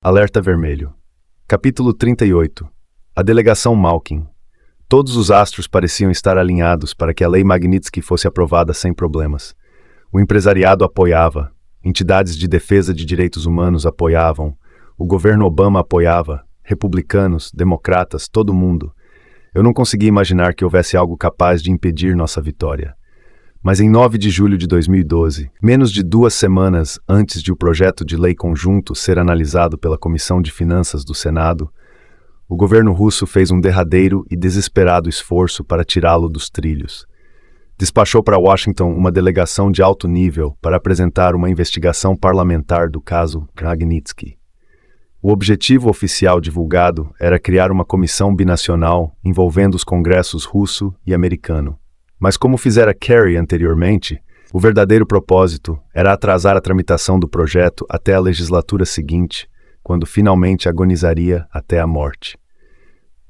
Alerta vermelho. Capítulo 38. A delegação Malkin. Todos os astros pareciam estar alinhados para que a lei Magnitsky fosse aprovada sem problemas. O empresariado apoiava, entidades de defesa de direitos humanos apoiavam, o governo Obama apoiava, republicanos, democratas, todo mundo. Eu não conseguia imaginar que houvesse algo capaz de impedir nossa vitória. Mas em 9 de julho de 2012, menos de 2 semanas antes de o projeto de lei conjunto ser analisado pela Comissão de Finanças do Senado, o governo russo fez um derradeiro e desesperado esforço para tirá-lo dos trilhos. Despachou para Washington uma delegação de alto nível para apresentar uma investigação parlamentar do caso Magnitsky. O objetivo oficial divulgado era criar uma comissão binacional envolvendo os congressos russo e americano. Mas como fizera Kerry anteriormente, o verdadeiro propósito era atrasar a tramitação do projeto até a legislatura seguinte, quando finalmente agonizaria até a morte.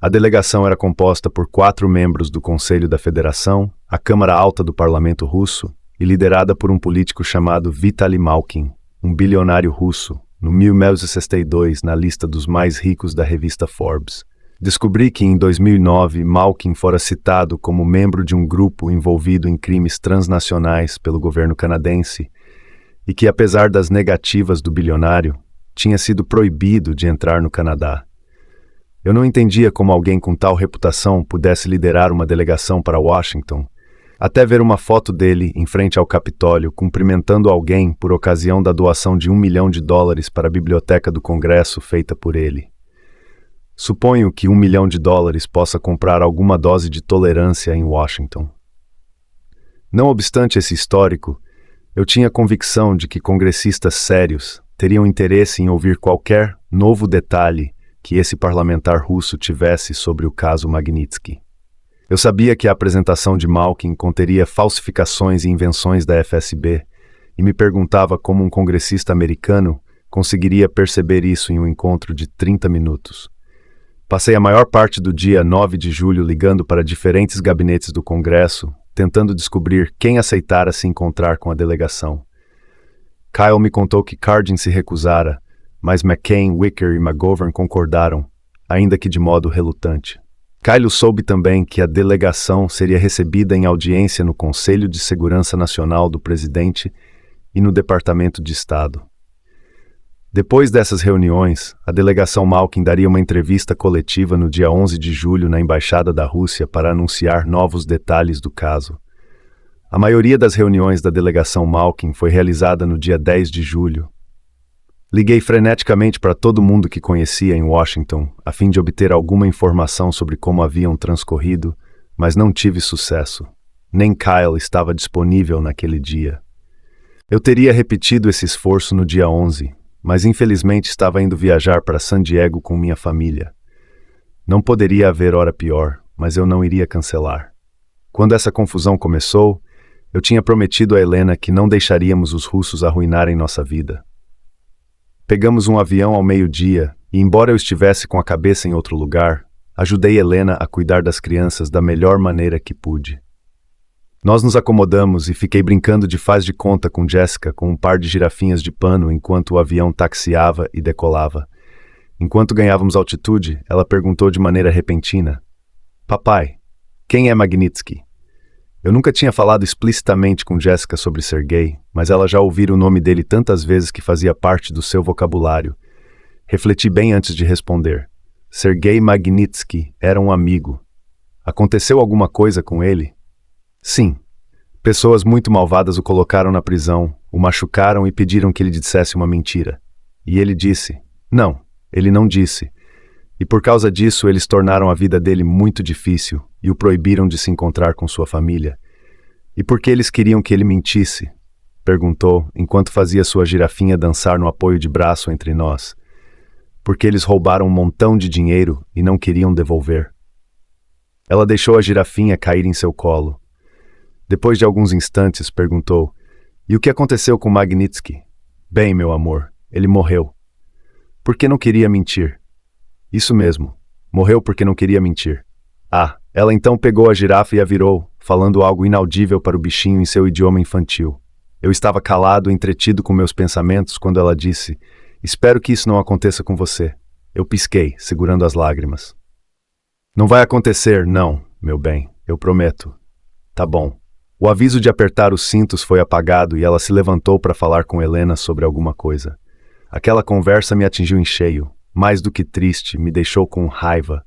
A delegação era composta por 4 membros do Conselho da Federação, a Câmara Alta do Parlamento Russo, e liderada por um político chamado Vitaly Malkin, um bilionário russo, no 1962 na lista dos mais ricos da revista Forbes. Descobri que em 2009 Malkin fora citado como membro de um grupo envolvido em crimes transnacionais pelo governo canadense e que, apesar das negativas do bilionário, tinha sido proibido de entrar no Canadá. Eu não entendia como alguém com tal reputação pudesse liderar uma delegação para Washington, até ver uma foto dele em frente ao Capitólio cumprimentando alguém por ocasião da doação de $1 milhão para a biblioteca do Congresso feita por ele. Suponho que $1 milhão possa comprar alguma dose de tolerância em Washington. Não obstante esse histórico, eu tinha convicção de que congressistas sérios teriam interesse em ouvir qualquer novo detalhe que esse parlamentar russo tivesse sobre o caso Magnitsky. Eu sabia que a apresentação de Malkin conteria falsificações e invenções da FSB e me perguntava como um congressista americano conseguiria perceber isso em um encontro de 30 minutos. Passei a maior parte do dia 9 de julho ligando para diferentes gabinetes do Congresso, tentando descobrir quem aceitara se encontrar com a delegação. Kyle me contou que Cardin se recusara, mas McCain, Wicker e McGovern concordaram, ainda que de modo relutante. Kyle soube também que a delegação seria recebida em audiência no Conselho de Segurança Nacional do presidente e no Departamento de Estado. Depois dessas reuniões, a delegação Malkin daria uma entrevista coletiva no dia 11 de julho na Embaixada da Rússia para anunciar novos detalhes do caso. A maioria das reuniões da delegação Malkin foi realizada no dia 10 de julho. Liguei freneticamente para todo mundo que conhecia em Washington, a fim de obter alguma informação sobre como haviam transcorrido, mas não tive sucesso. Nem Kyle estava disponível naquele dia. Eu teria repetido esse esforço no dia 11, mas infelizmente estava indo viajar para San Diego com minha família. Não poderia haver hora pior, mas eu não iria cancelar. Quando essa confusão começou, eu tinha prometido a Helena que não deixaríamos os russos arruinarem nossa vida. Pegamos um avião ao meio-dia e, embora eu estivesse com a cabeça em outro lugar, ajudei Helena a cuidar das crianças da melhor maneira que pude. Nós nos acomodamos e fiquei brincando de faz de conta com Jessica com um par de girafinhas de pano enquanto o avião taxiava e decolava. Enquanto ganhávamos altitude, ela perguntou de maneira repentina: "Papai, quem é Magnitsky?" Eu nunca tinha falado explicitamente com Jessica sobre Sergei, mas ela já ouvira o nome dele tantas vezes que fazia parte do seu vocabulário. Refleti bem antes de responder. Sergei Magnitsky era um amigo. Aconteceu alguma coisa com ele? Sim. Pessoas muito malvadas o colocaram na prisão, o machucaram e pediram que ele dissesse uma mentira. E ele disse: "Não, ele não disse." E por causa disso eles tornaram a vida dele muito difícil e o proibiram de se encontrar com sua família. E por que eles queriam que ele mentisse? Perguntou, enquanto fazia sua girafinha dançar no apoio de braço entre nós. Porque eles roubaram um montão de dinheiro e não queriam devolver. Ela deixou a girafinha cair em seu colo. Depois de alguns instantes, perguntou: "E o que aconteceu com Magnitsky?" "Bem, meu amor, ele morreu." "Por que não queria mentir?" "Isso mesmo, morreu porque não queria mentir." "Ah." Ela então pegou a girafa e a virou, falando algo inaudível para o bichinho em seu idioma infantil. Eu estava calado, entretido com meus pensamentos, quando ela disse: Espero que isso não aconteça com você. Eu pisquei, segurando as lágrimas. Não vai acontecer, não, meu bem, eu prometo. Tá bom. O aviso de apertar os cintos foi apagado e ela se levantou para falar com Helena sobre alguma coisa. Aquela conversa me atingiu em cheio. Mais do que triste, me deixou com raiva.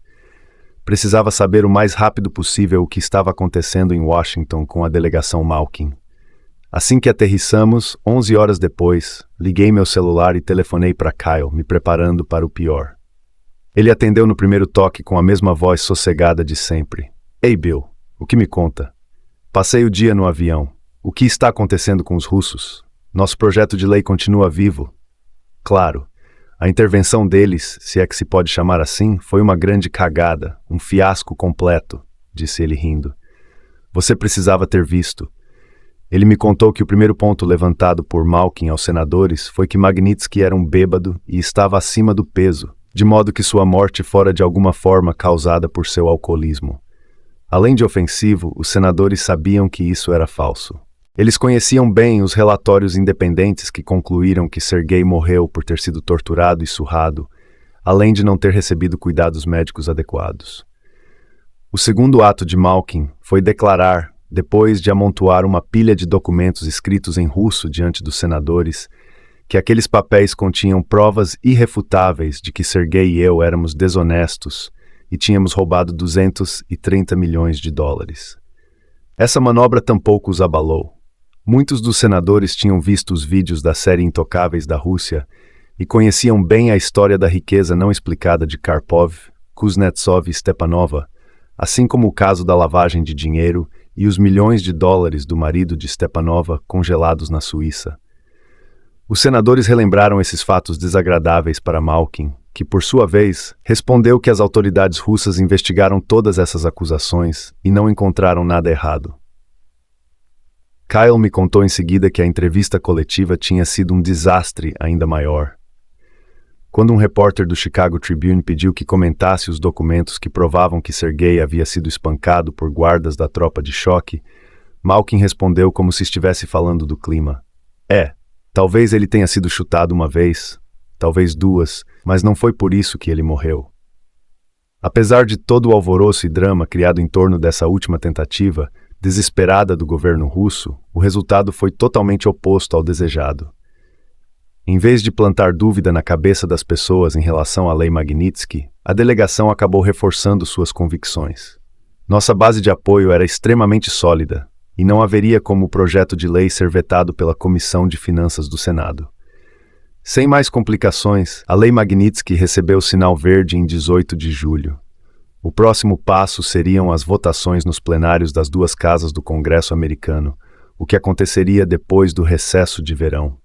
Precisava saber o mais rápido possível o que estava acontecendo em Washington com a delegação Malkin. Assim que aterrissamos, 11 horas depois, liguei meu celular e telefonei para Kyle, me preparando para o pior. Ele atendeu no primeiro toque com a mesma voz sossegada de sempre. Ei, Bill, o que me conta? Passei o dia no avião. O que está acontecendo com os russos? Nosso projeto de lei continua vivo? Claro. A intervenção deles, se é que se pode chamar assim, foi uma grande cagada, um fiasco completo, disse ele rindo. Você precisava ter visto. Ele me contou que o primeiro ponto levantado por Malkin aos senadores foi que Magnitsky era um bêbado e estava acima do peso, de modo que sua morte fora de alguma forma causada por seu alcoolismo. Além de ofensivo, os senadores sabiam que isso era falso. Eles conheciam bem os relatórios independentes que concluíram que Sergei morreu por ter sido torturado e surrado, além de não ter recebido cuidados médicos adequados. O segundo ato de Malkin foi declarar, depois de amontoar uma pilha de documentos escritos em russo diante dos senadores, que aqueles papéis continham provas irrefutáveis de que Sergei e eu éramos desonestos e tínhamos roubado 230 milhões de dólares. Essa manobra tampouco os abalou. Muitos dos senadores tinham visto os vídeos da série Intocáveis da Rússia e conheciam bem a história da riqueza não explicada de Karpov, Kuznetsov e Stepanova, assim como o caso da lavagem de dinheiro e os milhões de dólares do marido de Stepanova congelados na Suíça. Os senadores relembraram esses fatos desagradáveis para Malkin, que, por sua vez, respondeu que as autoridades russas investigaram todas essas acusações e não encontraram nada errado. Kyle me contou em seguida que a entrevista coletiva tinha sido um desastre ainda maior. Quando um repórter do Chicago Tribune pediu que comentasse os documentos que provavam que Sergei havia sido espancado por guardas da tropa de choque, Malkin respondeu como se estivesse falando do clima. Talvez ele tenha sido chutado uma vez, talvez duas, mas não foi por isso que ele morreu. Apesar de todo o alvoroço e drama criado em torno dessa última tentativa, desesperada do governo russo, o resultado foi totalmente oposto ao desejado. Em vez de plantar dúvida na cabeça das pessoas em relação à lei Magnitsky, a delegação acabou reforçando suas convicções. Nossa base de apoio era extremamente sólida, e não haveria como o projeto de lei ser vetado pela Comissão de Finanças do Senado. Sem mais complicações, a lei Magnitsky recebeu o sinal verde em 18 de julho. O próximo passo seriam as votações nos plenários das duas casas do Congresso americano, o que aconteceria depois do recesso de verão.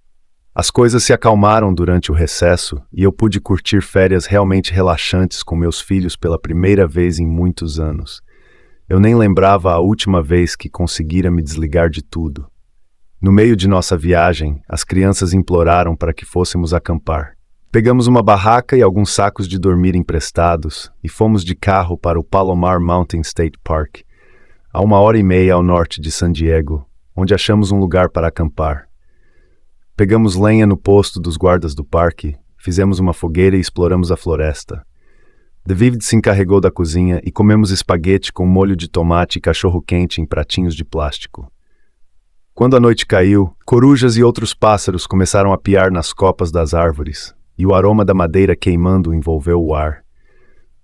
As coisas se acalmaram durante o recesso e eu pude curtir férias realmente relaxantes com meus filhos pela primeira vez em muitos anos. Eu nem lembrava a última vez que conseguira me desligar de tudo. No meio de nossa viagem, as crianças imploraram para que fôssemos acampar. Pegamos uma barraca e alguns sacos de dormir emprestados e fomos de carro para o Palomar Mountain State Park, a 1h30 ao norte de San Diego, onde achamos um lugar para acampar. Pegamos lenha no posto dos guardas do parque, fizemos uma fogueira e exploramos a floresta. David se encarregou da cozinha e comemos espaguete com molho de tomate e cachorro-quente em pratinhos de plástico. Quando a noite caiu, corujas e outros pássaros começaram a piar nas copas das árvores, e o aroma da madeira queimando envolveu o ar.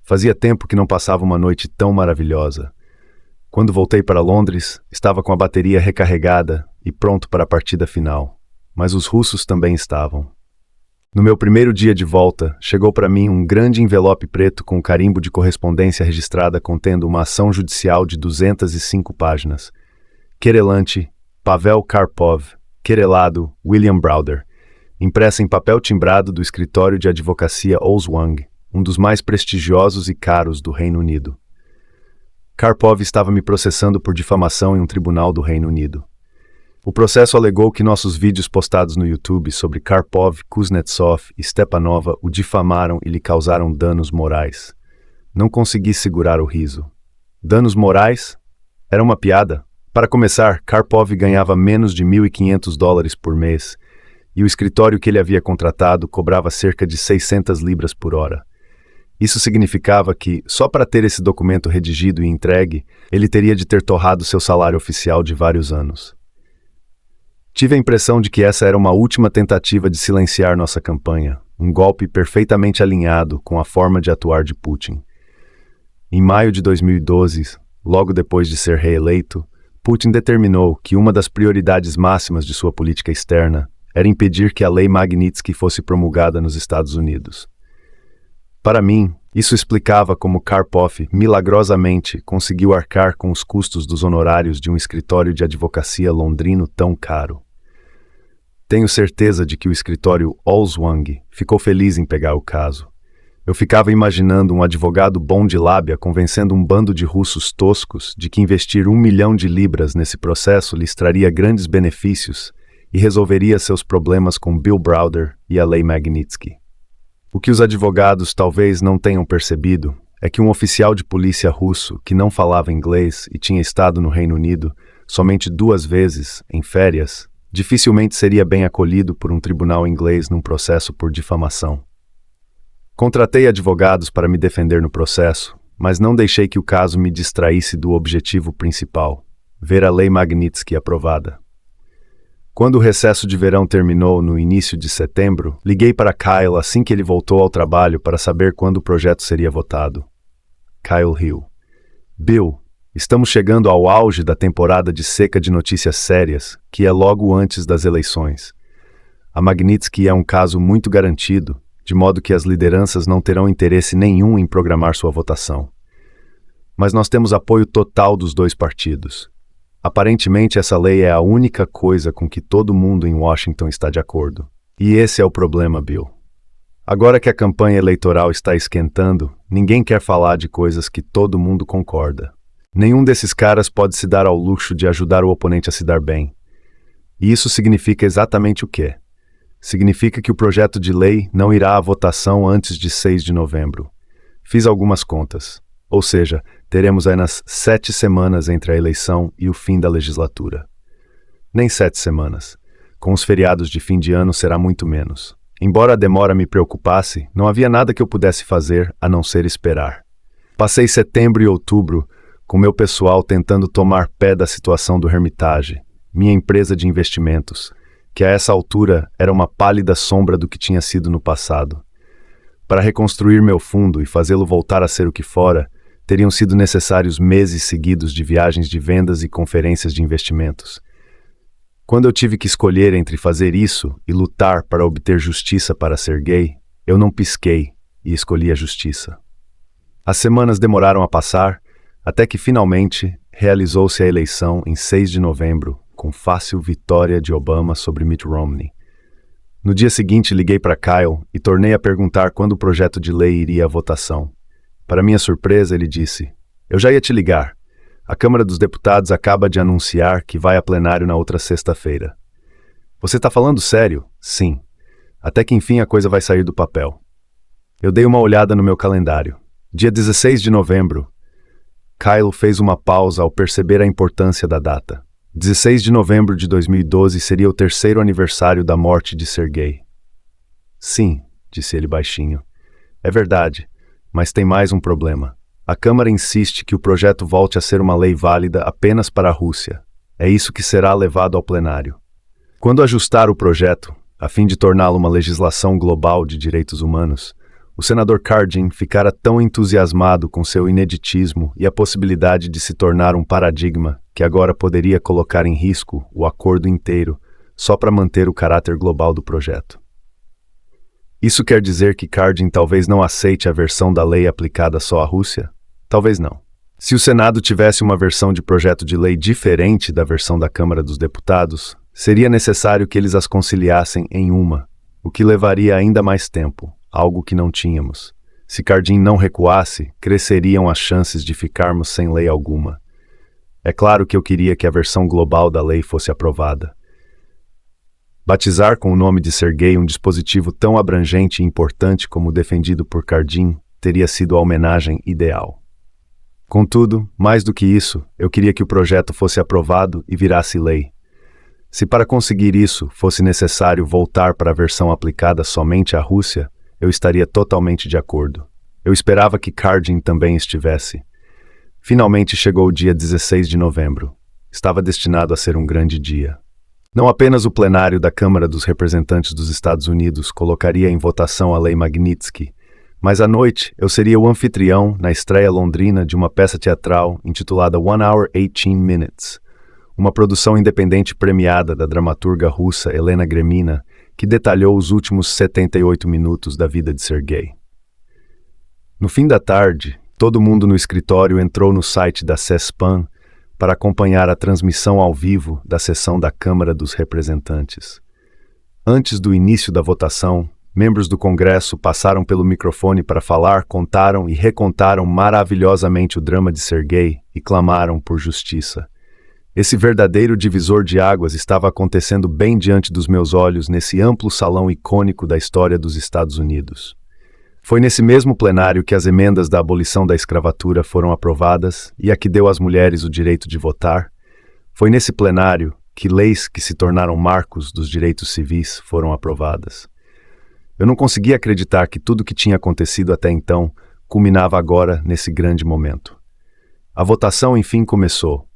Fazia tempo que não passava uma noite tão maravilhosa. Quando voltei para Londres, estava com a bateria recarregada e pronto para a partida final. Mas os russos também estavam. No meu primeiro dia de volta, chegou para mim um grande envelope preto com carimbo de correspondência registrada contendo uma ação judicial de 205 páginas. Querelante, Pavel Karpov, querelado, William Browder, impressa em papel timbrado do escritório de advocacia Oswang, um dos mais prestigiosos e caros do Reino Unido. Karpov estava me processando por difamação em um tribunal do Reino Unido. O processo alegou que nossos vídeos postados no YouTube sobre Karpov, Kuznetsov e Stepanova o difamaram e lhe causaram danos morais. Não consegui segurar o riso. Danos morais? Era uma piada. Para começar, Karpov ganhava menos de $1.500 por mês, e o escritório que ele havia contratado cobrava cerca de 600 libras por hora. Isso significava que, só para ter esse documento redigido e entregue, ele teria de ter torrado seu salário oficial de vários anos. Tive a impressão de que essa era uma última tentativa de silenciar nossa campanha, um golpe perfeitamente alinhado com a forma de atuar de Putin. Em maio de 2012, logo depois de ser reeleito, Putin determinou que uma das prioridades máximas de sua política externa era impedir que a Lei Magnitsky fosse promulgada nos Estados Unidos. Para mim, isso explicava como Karpov milagrosamente conseguiu arcar com os custos dos honorários de um escritório de advocacia londrino tão caro. Tenho certeza de que o escritório Olswang ficou feliz em pegar o caso. Eu ficava imaginando um advogado bom de lábia convencendo um bando de russos toscos de que investir 1 milhão de libras nesse processo lhes traria grandes benefícios e resolveria seus problemas com Bill Browder e a Lei Magnitsky. O que os advogados talvez não tenham percebido é que um oficial de polícia russo que não falava inglês e tinha estado no Reino Unido somente 2 vezes, em férias, dificilmente seria bem acolhido por um tribunal inglês num processo por difamação. Contratei advogados para me defender no processo, mas não deixei que o caso me distraísse do objetivo principal, ver a Lei Magnitsky aprovada. Quando o recesso de verão terminou no início de setembro, liguei para Kyle assim que ele voltou ao trabalho para saber quando o projeto seria votado. Kyle riu. Bill, estamos chegando ao auge da temporada de seca de notícias sérias, que é logo antes das eleições. A Magnitsky é um caso muito garantido, de modo que as lideranças não terão interesse nenhum em programar sua votação. Mas nós temos apoio total dos 2 partidos. Aparentemente, essa lei é a única coisa com que todo mundo em Washington está de acordo. E esse é o problema, Bill. Agora que a campanha eleitoral está esquentando, ninguém quer falar de coisas que todo mundo concorda. Nenhum desses caras pode se dar ao luxo de ajudar o oponente a se dar bem. E isso significa exatamente o quê? Significa que o projeto de lei não irá à votação antes de 6 de novembro. Fiz algumas contas. Ou seja, teremos apenas 7 semanas entre a eleição e o fim da legislatura. Nem 7 semanas. Com os feriados de fim de ano será muito menos. Embora a demora me preocupasse, não havia nada que eu pudesse fazer a não ser esperar. Passei setembro e outubro com meu pessoal tentando tomar pé da situação do Hermitage, minha empresa de investimentos, que a essa altura era uma pálida sombra do que tinha sido no passado. Para reconstruir meu fundo e fazê-lo voltar a ser o que fora, teriam sido necessários meses seguidos de viagens de vendas e conferências de investimentos. Quando eu tive que escolher entre fazer isso e lutar para obter justiça para ser gay, eu não pisquei e escolhi a justiça. As semanas demoraram a passar, até que finalmente realizou-se a eleição em 6 de novembro, com fácil vitória de Obama sobre Mitt Romney. No dia seguinte liguei para Kyle e tornei a perguntar quando o projeto de lei iria à votação. Para minha surpresa, ele disse: "Eu já ia te ligar. A Câmara dos Deputados acaba de anunciar que vai a plenário na outra sexta-feira." "Você está falando sério?" "Sim. Até que enfim a coisa vai sair do papel." Eu dei uma olhada no meu calendário. Dia 16 de novembro. Kyle fez uma pausa ao perceber a importância da data. 16 de novembro de 2012 seria o 3º aniversário da morte de Sergei. "Sim", disse ele baixinho. "É verdade. Mas tem mais um problema. A Câmara insiste que o projeto volte a ser uma lei válida apenas para a Rússia. É isso que será levado ao plenário. Quando ajustar o projeto, a fim de torná-lo uma legislação global de direitos humanos, o senador Cardin ficara tão entusiasmado com seu ineditismo e a possibilidade de se tornar um paradigma que agora poderia colocar em risco o acordo inteiro só para manter o caráter global do projeto. Isso quer dizer que Cardin talvez não aceite a versão da lei aplicada só à Rússia? Talvez não. Se o Senado tivesse uma versão de projeto de lei diferente da versão da Câmara dos Deputados, seria necessário que eles as conciliassem em uma, o que levaria ainda mais tempo, algo que não tínhamos. Se Cardin não recuasse, cresceriam as chances de ficarmos sem lei alguma. É claro que eu queria que a versão global da lei fosse aprovada. Batizar com o nome de Sergei um dispositivo tão abrangente e importante como o defendido por Cardin teria sido a homenagem ideal. Contudo, mais do que isso, eu queria que o projeto fosse aprovado e virasse lei. Se para conseguir isso fosse necessário voltar para a versão aplicada somente à Rússia, eu estaria totalmente de acordo. Eu esperava que Cardin também estivesse. Finalmente chegou o dia 16 de novembro. Estava destinado a ser um grande dia. Não apenas o plenário da Câmara dos Representantes dos Estados Unidos colocaria em votação a Lei Magnitsky, mas à noite eu seria o anfitrião na estreia londrina de uma peça teatral intitulada 1 Hour 18 Minutes, uma produção independente premiada da dramaturga russa Helena Gremina, que detalhou os últimos 78 minutos da vida de Sergei. No fim da tarde, todo mundo no escritório entrou no site da CESPAN para acompanhar a transmissão ao vivo da sessão da Câmara dos Representantes. Antes do início da votação, membros do Congresso passaram pelo microfone para falar, contaram e recontaram maravilhosamente o drama de Sergei e clamaram por justiça. Esse verdadeiro divisor de águas estava acontecendo bem diante dos meus olhos nesse amplo salão icônico da história dos Estados Unidos. Foi nesse mesmo plenário que as emendas da abolição da escravatura foram aprovadas e a que deu às mulheres o direito de votar. Foi nesse plenário que leis que se tornaram marcos dos direitos civis foram aprovadas. Eu não conseguia acreditar que tudo o que tinha acontecido até então culminava agora nesse grande momento. A votação enfim começou.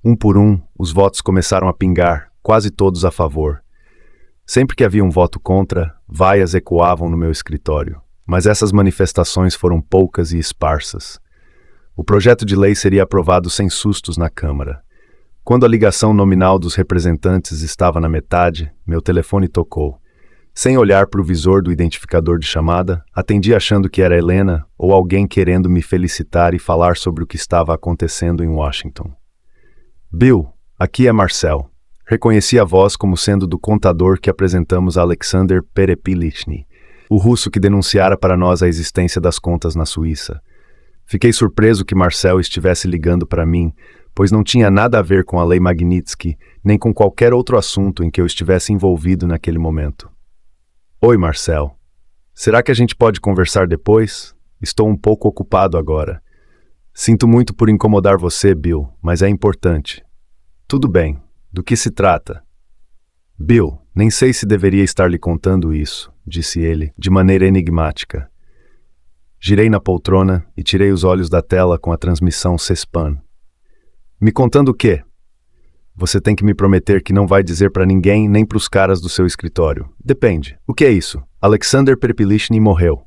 Um por um, os votos começaram a pingar, quase todos a favor. Sempre que havia um voto contra, vaias ecoavam no meu escritório. Mas essas manifestações foram poucas e esparsas. O projeto de lei seria aprovado sem sustos na Câmara. Quando a ligação nominal dos representantes estava na metade, meu telefone tocou. Sem olhar para o visor do identificador de chamada, atendi achando que era Helena ou alguém querendo me felicitar e falar sobre o que estava acontecendo em Washington. Bill, aqui é Marcel. Reconheci a voz como sendo do contador que apresentamos a Alexander Perepilichny, o russo que denunciara para nós a existência das contas na Suíça. Fiquei surpreso que Marcel estivesse ligando para mim, pois não tinha nada a ver com a Lei Magnitsky, nem com qualquer outro assunto em que eu estivesse envolvido naquele momento. Oi, Marcel. Será que a gente pode conversar depois? Estou um pouco ocupado agora. Sinto muito por incomodar você, Bill, mas é importante. Tudo bem. Do que se trata? Bill, nem sei se deveria estar lhe contando isso, disse ele, de maneira enigmática. Girei na poltrona e tirei os olhos da tela com a transmissão CESPAN. Me contando o quê? Você tem que me prometer que não vai dizer para ninguém nem para os caras do seu escritório. Depende. O que é isso? Alexander Perepilichny morreu.